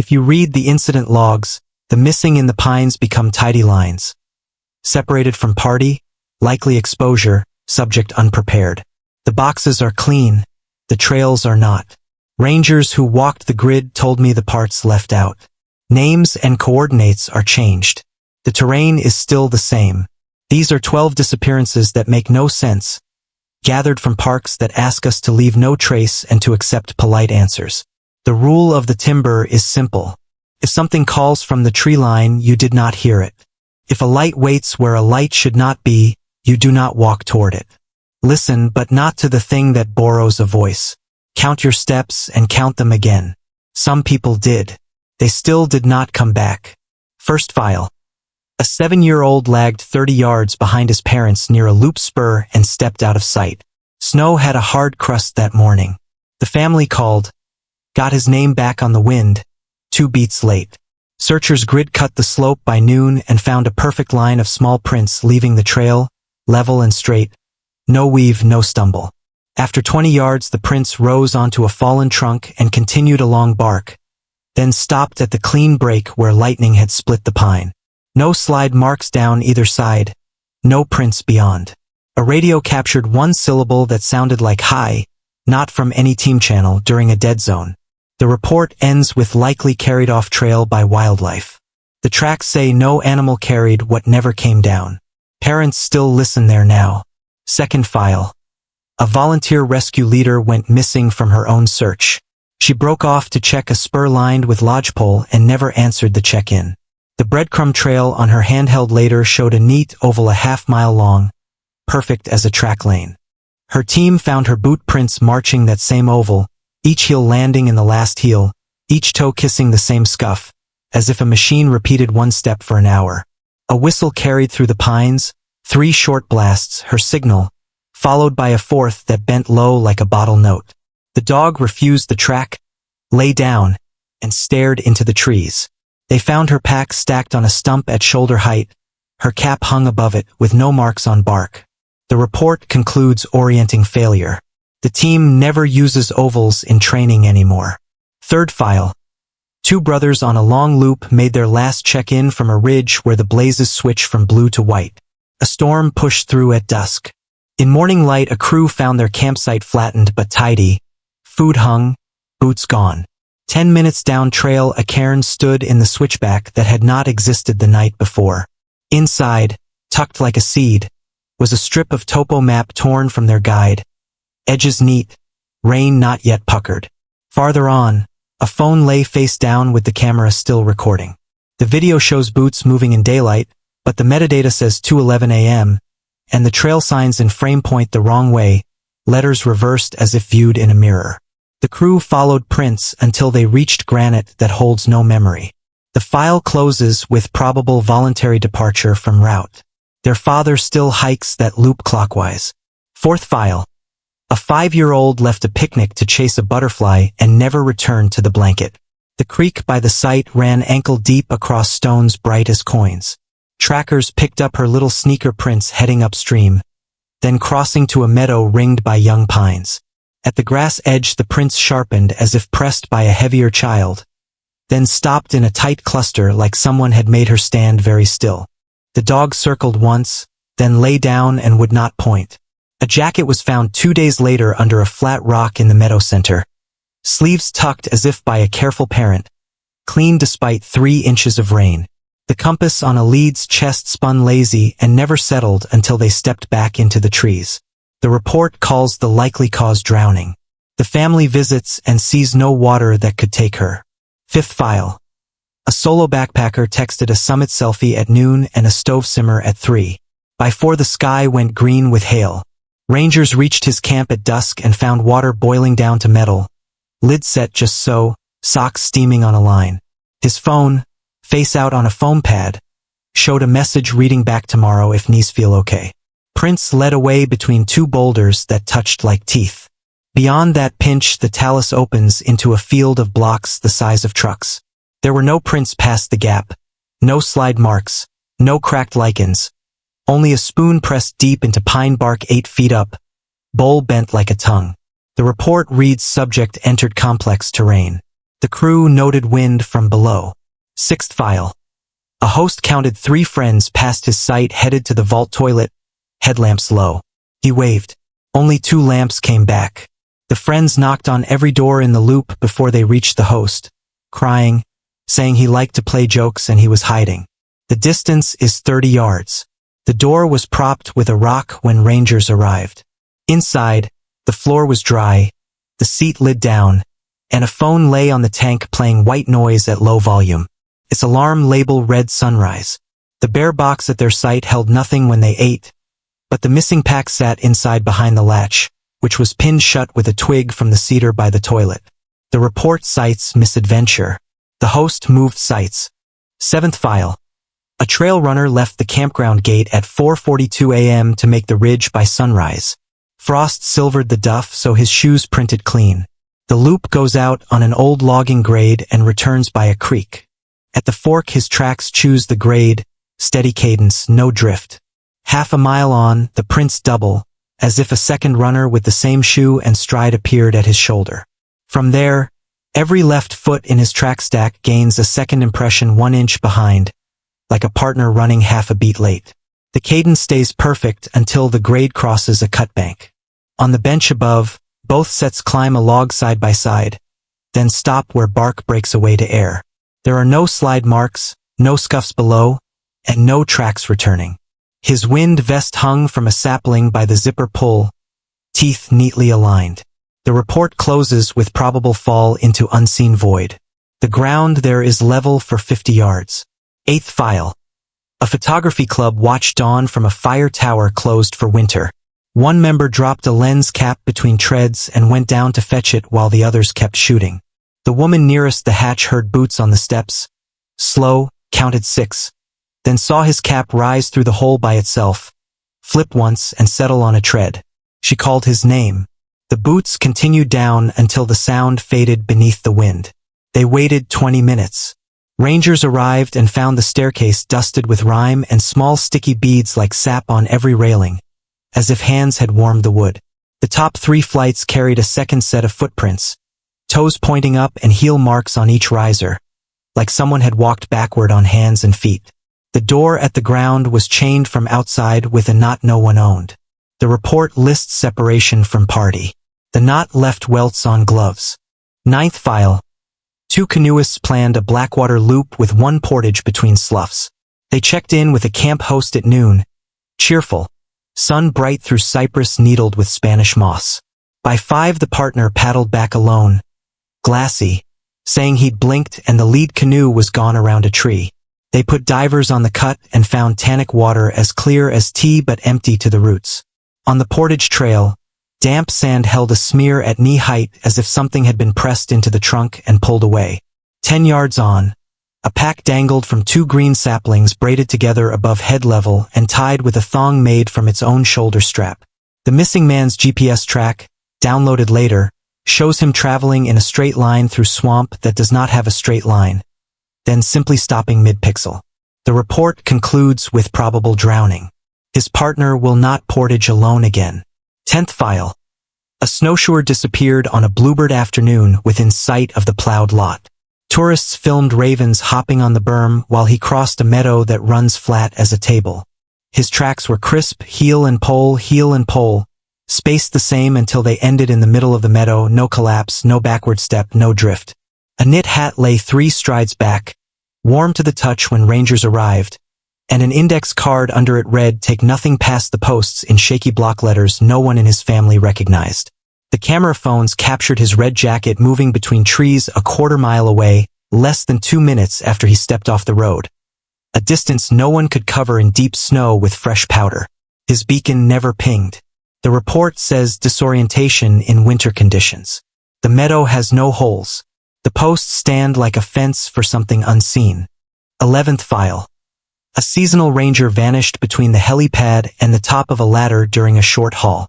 If you read the incident logs, the missing in the pines become tidy lines. Separated from party, likely exposure, subject unprepared. The boxes are clean, the trails are not. Rangers who walked the grid told me the parts left out. Names and coordinates are changed. The terrain is still the same. These are 12 disappearances that make no sense, gathered from parks that ask us to leave no trace and to accept polite answers. The rule of the timber is simple. If something calls from the tree line, you did not hear it. If a light waits where a light should not be, you do not walk toward it. Listen, but not to the thing that borrows a voice. Count your steps and count them again. Some people did. They still did not come back. First file. A 7-year-old lagged 30 yards behind his parents near a loop spur and stepped out of sight. Snow had a hard crust that morning. The family called, got his name back on the wind, 2 beats late. Searchers grid cut the slope by noon and found a perfect line of small prints leaving the trail, level and straight. No weave, no stumble. After 20 yards, the prints rose onto a fallen trunk and continued along bark, then stopped at the clean break where lightning had split the pine. No slide marks down either side, no prints beyond. A radio captured one syllable that sounded like hi, not from any team channel during a dead zone. The report ends with likely carried off trail by wildlife. The tracks say no animal carried what never came down. Parents still listen there now. Second file. A volunteer rescue leader went missing from her own search. She broke off to check a spur lined with lodgepole and never answered the check-in. The breadcrumb trail on her handheld later showed a neat oval a half-mile long, perfect as a track lane. Her team found her boot prints marching that same oval, each heel landing in the last heel, each toe kissing the same scuff, as if a machine repeated one step for an hour. A whistle carried through the pines, 3 short blasts, her signal, followed by a 4th that bent low like a bottle note. The dog refused the track, lay down, and stared into the trees. They found her pack stacked on a stump at shoulder height, her cap hung above it with no marks on bark. The report concludes orienting failure. The team never uses ovals in training anymore. Third file. 2 brothers on a long loop made their last check-in from a ridge where the blazes switch from blue to white. A storm pushed through at dusk. In morning light, a crew found their campsite flattened but tidy. Food hung, boots gone. 10 minutes down trail, a cairn stood in the switchback that had not existed the night before. Inside, tucked like a seed, was a strip of topo map torn from their guide. Edges neat, rain not yet puckered. Farther on, a phone lay face down with the camera still recording. The video shows boots moving in daylight, but the metadata says 2:11 a.m., and the trail signs in frame point the wrong way, letters reversed as if viewed in a mirror. The crew followed prints until they reached granite that holds no memory. The file closes with probable voluntary departure from route. Their father still hikes that loop clockwise. Fourth file. A 5-year-old left a picnic to chase a butterfly and never returned to the blanket. The creek by the site ran ankle-deep across stones bright as coins. Trackers picked up her little sneaker prints heading upstream, then crossing to a meadow ringed by young pines. At the grass edge, the prints sharpened as if pressed by a heavier child, then stopped in a tight cluster like someone had made her stand very still. The dog circled once, then lay down and would not point. A jacket was found 2 days later under a flat rock in the meadow center. Sleeves tucked as if by a careful parent, clean despite 3 inches of rain. The compass on a lead's chest spun lazy and never settled until they stepped back into the trees. The report calls the likely cause drowning. The family visits and sees no water that could take her. Fifth file. A solo backpacker texted a summit selfie at noon and a stove simmer at 3. By 4 the sky went green with hail. Rangers reached his camp at dusk and found water boiling down to metal, lid set just so, socks steaming on a line. His phone, face out on a foam pad, showed a message reading back tomorrow if knees feel okay. Prints led away between 2 boulders that touched like teeth. Beyond that pinch, the talus opens into a field of blocks the size of trucks. There were no prints past the gap, no slide marks, no cracked lichens, only a spoon pressed deep into pine bark 8 feet up, bowl bent like a tongue. The report reads subject entered complex terrain. The crew noted wind from below. Sixth file. A host counted 3 friends past his sight headed to the vault toilet, headlamps low. He waved. Only 2 lamps came back. The friends knocked on every door in the loop before they reached the host, crying, saying he liked to play jokes and he was hiding. The distance is 30 yards. The door was propped with a rock when rangers arrived. Inside, the floor was dry, the seat lid down, and a phone lay on the tank playing white noise at low volume. Its alarm label read sunrise. The bare box at their site held nothing when they ate, but the missing pack sat inside behind the latch, which was pinned shut with a twig from the cedar by the toilet. The report cites misadventure. The host moved sites. Seventh file. A trail runner left the campground gate at 4:42 a.m. to make the ridge by sunrise. Frost silvered the duff so his shoes printed clean. The loop goes out on an old logging grade and returns by a creek. At the fork his tracks choose the grade, steady cadence, no drift. Half a mile on, the prints double, as if a second runner with the same shoe and stride appeared at his shoulder. From there, every left foot in his track stack gains a second impression 1 inch behind, like a partner running half a beat late. The cadence stays perfect until the grade crosses a cut bank. On the bench above, both sets climb a log side by side, then stop where bark breaks away to air. There are no slide marks, no scuffs below, and no tracks returning. His wind vest hung from a sapling by the zipper pull, teeth neatly aligned. The report closes with probable fall into unseen void. The ground there is level for 50 yards. Eighth file. A photography club watched dawn from a fire tower closed for winter. One member dropped a lens cap between treads and went down to fetch it while the others kept shooting. The woman nearest the hatch heard boots on the steps, slow, counted 6, then saw his cap rise through the hole by itself, flip once and settle on a tread. She called his name. The boots continued down until the sound faded beneath the wind. They waited 20 minutes. Rangers arrived and found the staircase dusted with rime and small sticky beads like sap on every railing, as if hands had warmed the wood. The top 3 flights carried a second set of footprints, toes pointing up and heel marks on each riser, like someone had walked backward on hands and feet. The door at the ground was chained from outside with a knot no one owned. The report lists separation from party. The knot left welts on gloves. Ninth file. 2 canoeists planned a Blackwater loop with 1 portage between sloughs. They checked in with a camp host at noon, cheerful, sun bright through cypress needled with Spanish moss. By 5 the partner paddled back alone, glassy, saying he'd blinked and the lead canoe was gone around a tree. They put divers on the cut and found tannic water as clear as tea but empty to the roots. On the portage trail, damp sand held a smear at knee height as if something had been pressed into the trunk and pulled away. 10 yards on, a pack dangled from 2 green saplings braided together above head level and tied with a thong made from its own shoulder strap. The missing man's GPS track, downloaded later, shows him traveling in a straight line through swamp that does not have a straight line, then simply stopping mid-pixel. The report concludes with probable drowning. His partner will not portage alone again. 10th file. A snowshoer disappeared on a bluebird afternoon within sight of the plowed lot. Tourists filmed ravens hopping on the berm while he crossed a meadow that runs flat as a table. His tracks were crisp, heel and pole, spaced the same until they ended in the middle of the meadow, no collapse, no backward step, no drift. A knit hat lay 3 strides back, warm to the touch when rangers arrived, and an index card under it read, "Take nothing past the posts," in shaky block letters no one in his family recognized. The camera phones captured his red jacket moving between trees a quarter mile away, less than 2 minutes after he stepped off the road. A distance no one could cover in deep snow with fresh powder. His beacon never pinged. The report says disorientation in winter conditions. The meadow has no holes. The posts stand like a fence for something unseen. 11th file. A seasonal ranger vanished between the helipad and the top of a ladder during a short haul.